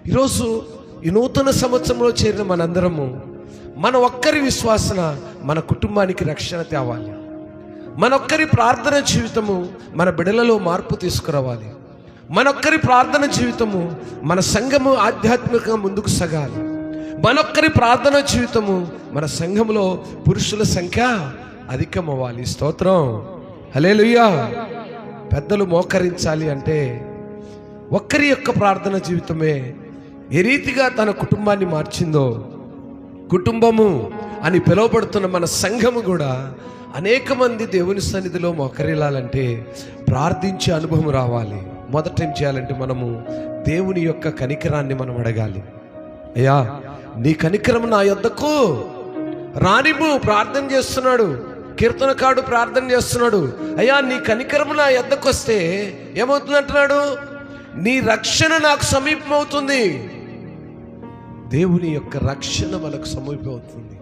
ఈరోజు ఈ నూతన సంవత్సరంలో చేరిన మనందరము మన ఒక్కరి విశ్వాసన మన కుటుంబానికి రక్షణ తేవాలి. మనొక్కరి ప్రార్థన జీవితము మన బిడ్డలలో మార్పు తీసుకురావాలి. మనొక్కరి ప్రార్థన జీవితము మన సంఘము ఆధ్యాత్మికంగా ముందుకు సాగాలి. మనొక్కరి ప్రార్థన జీవితము మన సంఘములో పురుషుల సంఖ్య అధికమవ్వాలి. స్తోత్రం, హల్లెలూయా. పెద్దలు మోకరించాలి అంటే ఒక్కరి యొక్క ప్రార్థన జీవితమే ఏ రీతిగా తన కుటుంబాన్ని మార్చిందో, కుటుంబము అని పిలువబడుతున్న మన సంఘము కూడా అనేక మంది దేవుని సన్నిధిలో మోకరిల్లాలంటే ప్రార్థించే అనుభవం రావాలి. మొదట ఏం చేయాలంటే మనము దేవుని యొక్క కనికరాన్ని మనం అడగాలి. అయ్యా, నీ కనికరం నా యొద్దకు రానివ్వు. ప్రార్థన చేస్తున్నాడు, కీర్తనకారుడు ప్రార్థన చేస్తున్నాడు. అయ్యా, నీ కనికరం నా యొద్దకు వస్తే ఏమవుతుంది అంటున్నాడు? నీ రక్షణ నాకు సమీపమవుతుంది. దేవుని యొక్క రక్షణ మనకు సమీపమవుతుంది.